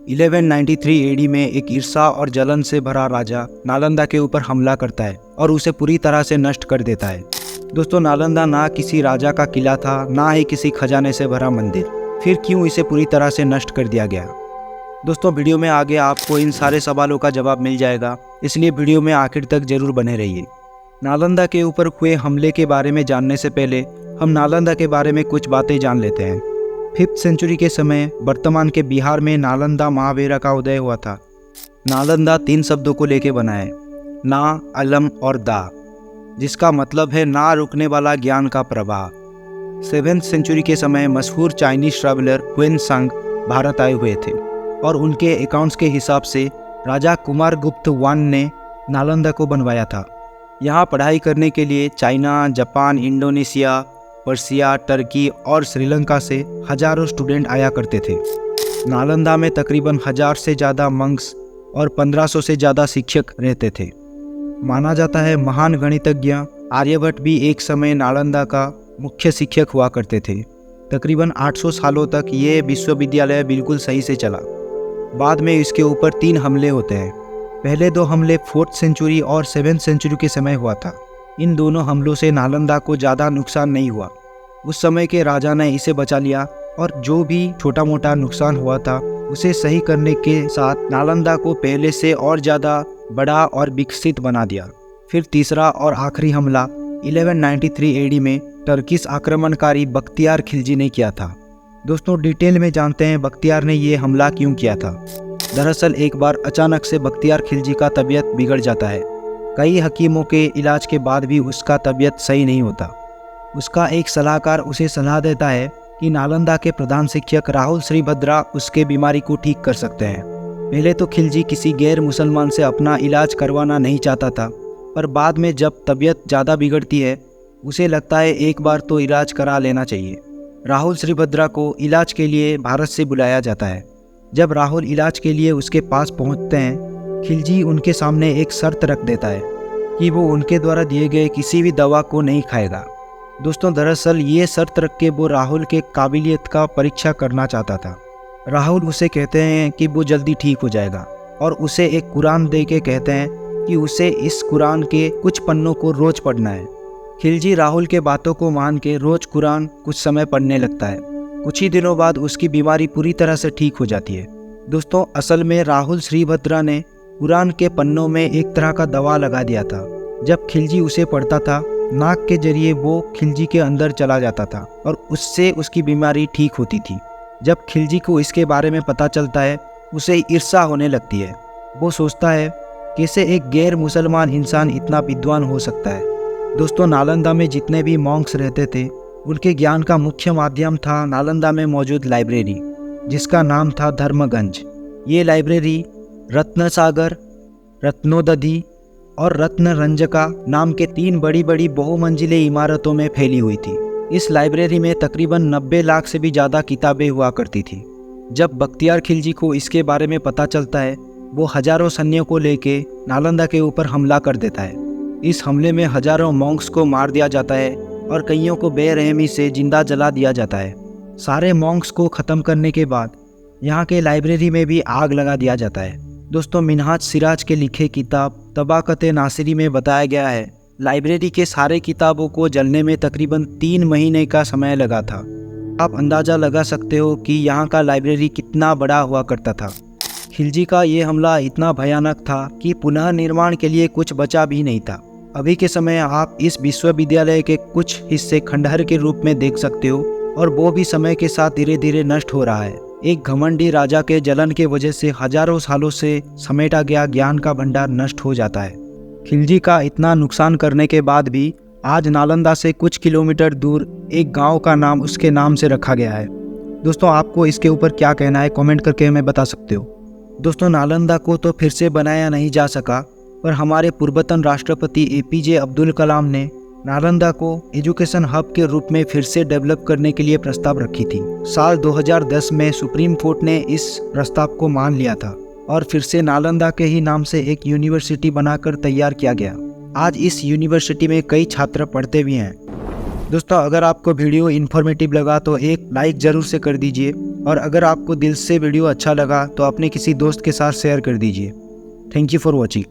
1193 AD में एक ईर्ष्या और जलन से भरा राजा नालंदा के ऊपर हमला करता है और उसे पूरी तरह से नष्ट कर देता है। दोस्तों, नालंदा ना किसी राजा का किला था, ना ही किसी खजाने से भरा मंदिर। फिर क्यों इसे पूरी तरह से नष्ट कर दिया गया? दोस्तों, वीडियो में आगे आपको इन सारे सवालों का जवाब मिल जाएगा, इसलिए वीडियो में आखिर तक जरूर बने रहिए। नालंदा के ऊपर हुए हमले के बारे में जानने से पहले हम नालंदा के बारे में कुछ बातें जान लेते हैं। 5th सेंचुरी के समय वर्तमान के बिहार में नालंदा महावीरा का उदय हुआ था। नालंदा 3 शब्दों को लेके बना है, ना, अलम और दा, जिसका मतलब है ना रुकने वाला ज्ञान का प्रवाह। 7th सेंचुरी के समय मशहूर चाइनीज ट्रैवलर हुएनसांग भारत आए हुए थे और उनके अकाउंट्स के हिसाब से राजा कुमारगुप्त I ने नालंदा को बनवाया था। यहाँ पढ़ाई करने के लिए China, Japan, Indonesia, Persia, Turkey और श्रीलंका से हजारों स्टूडेंट आया करते थे। नालंदा में तकरीबन 1000 से ज़्यादा मंक्स और 1500 से ज़्यादा शिक्षक रहते थे। माना जाता है महान गणितज्ञ आर्यभट्ट भी एक समय नालंदा का मुख्य शिक्षक हुआ करते थे। तकरीबन 800 सालों तक ये विश्वविद्यालय बिल्कुल सही से चला। बाद में इसके ऊपर 3 हमले होते हैं। पहले 2 हमले 4th सेंचुरी और 7th सेंचुरी के समय हुआ था। इन दोनों हमलों से नालंदा को ज़्यादा नुकसान नहीं हुआ। उस समय के राजा ने इसे बचा लिया और जो भी छोटा मोटा नुकसान हुआ था उसे सही करने के साथ नालंदा को पहले से और ज़्यादा बड़ा और विकसित बना दिया। फिर तीसरा और आखिरी हमला 1193 एडी में टर्किश आक्रमणकारी बख्तियार खिलजी ने किया था। दोस्तों, डिटेल में जानते हैं बख्तियार ने ये हमला क्यों किया था। दरअसल एक बार अचानक से बख्तियार खिलजी का तबीयत बिगड़ जाता है। कई हकीमों के इलाज के बाद भी उसका तबीयत सही नहीं होता। उसका एक सलाहकार उसे सलाह देता है कि नालंदा के प्रधान शिक्षक राहुल श्रीभद्रा उसके बीमारी को ठीक कर सकते हैं। पहले तो खिलजी किसी गैर मुसलमान से अपना इलाज करवाना नहीं चाहता था, पर बाद में जब तबीयत ज़्यादा बिगड़ती है उसे लगता है एक बार तो इलाज करा लेना चाहिए। राहुल श्रीभद्रा को इलाज के लिए भारत से बुलाया जाता है। जब राहुल इलाज के लिए उसके पास पहुंचते हैं, खिलजी उनके सामने एक शर्त रख देता है कि वो उनके द्वारा दिए गए किसी भी दवा को नहीं खाएगा। दोस्तों, दरअसल ये शर्त रख के वो राहुल के काबिलियत का परीक्षा करना चाहता था। राहुल उसे कहते हैं कि वो जल्दी ठीक हो जाएगा और उसे एक कुरान दे के कहते हैं कि उसे इस कुरान के कुछ पन्नों को रोज़ पढ़ना है। खिलजी राहुल के बातों को मान के रोज़ कुरान कुछ समय पढ़ने लगता है। कुछ ही दिनों बाद उसकी बीमारी पूरी तरह से ठीक हो जाती है। दोस्तों, असल में राहुल श्रीभद्रा ने कुरान के पन्नों में एक तरह का दवा लगा दिया था। जब खिलजी उसे पढ़ता था, नाक के जरिए वो खिलजी के अंदर चला जाता था और उससे उसकी बीमारी ठीक होती थी। जब खिलजी को इसके बारे में पता चलता है, उसे ईर्ष्या होने लगती है। वो सोचता है कैसे एक गैर मुसलमान इंसान इतना विद्वान हो सकता है। दोस्तों, नालंदा में जितने भी मॉन्क्स रहते थे उनके ज्ञान का मुख्य माध्यम था नालंदा में मौजूद लाइब्रेरी, जिसका नाम था धर्मगंज। ये लाइब्रेरी रत्नसागर, रत्नोदधि और रत्नरंजका नाम के 3 बड़ी बड़ी बहुमंजिले इमारतों में फैली हुई थी। इस लाइब्रेरी में तकरीबन 90 लाख से भी ज़्यादा किताबें हुआ करती थी। जब बख्तियार खिलजी को इसके बारे में पता चलता है, वो हजारों सैन्यों को लेके नालंदा के ऊपर हमला कर देता है। इस हमले में हजारों मॉन्क्स को मार दिया जाता है और कईयों को बेरहमी से जिंदा जला दिया जाता है। सारे मॉन्क्स को ख़त्म करने के बाद यहाँ के लाइब्रेरी में भी आग लगा दिया जाता है। दोस्तों, मिन्हाज सिराज के लिखे किताब तबाक़त नासिरी में बताया गया है लाइब्रेरी के सारे किताबों को जलने में तकरीबन 3 महीने का समय लगा था। आप अंदाज़ा लगा सकते हो कि यहाँ का लाइब्रेरी कितना बड़ा हुआ करता था। खिलजी का ये हमला इतना भयानक था कि पुनः निर्माण के लिए कुछ बचा भी नहीं था। अभी के समय आप इस विश्वविद्यालय के कुछ हिस्से खंडहर के रूप में देख सकते हो और वो भी समय के साथ धीरे धीरे नष्ट हो रहा है। एक घमंडी राजा के जलन के वजह से हजारों सालों से समेटा गया ज्ञान का भंडार नष्ट हो जाता है। खिलजी का इतना नुकसान करने के बाद भी आज नालंदा से कुछ किलोमीटर दूर एक गांव का नाम उसके नाम से रखा गया है। दोस्तों, आपको इसके ऊपर क्या कहना है कमेंट करके हमें बता सकते हो। दोस्तों, नालंदा को तो फिर से बनाया नहीं जा सका, पर हमारे पूर्वतन राष्ट्रपति APJ अब्दुल कलाम ने नालंदा को एजुकेशन हब के रूप में फिर से डेवलप करने के लिए प्रस्ताव रखी थी। साल 2010 में सुप्रीम कोर्ट ने इस प्रस्ताव को मान लिया था और फिर से नालंदा के ही नाम से एक यूनिवर्सिटी बनाकर तैयार किया गया। आज इस यूनिवर्सिटी में कई छात्र पढ़ते भी हैं। दोस्तों, अगर आपको वीडियो इन्फॉर्मेटिव लगा तो एक लाइक ज़रूर से कर दीजिए और अगर आपको दिल से वीडियो अच्छा लगा तो अपने किसी दोस्त के साथ शेयर कर दीजिए। Thank you for watching.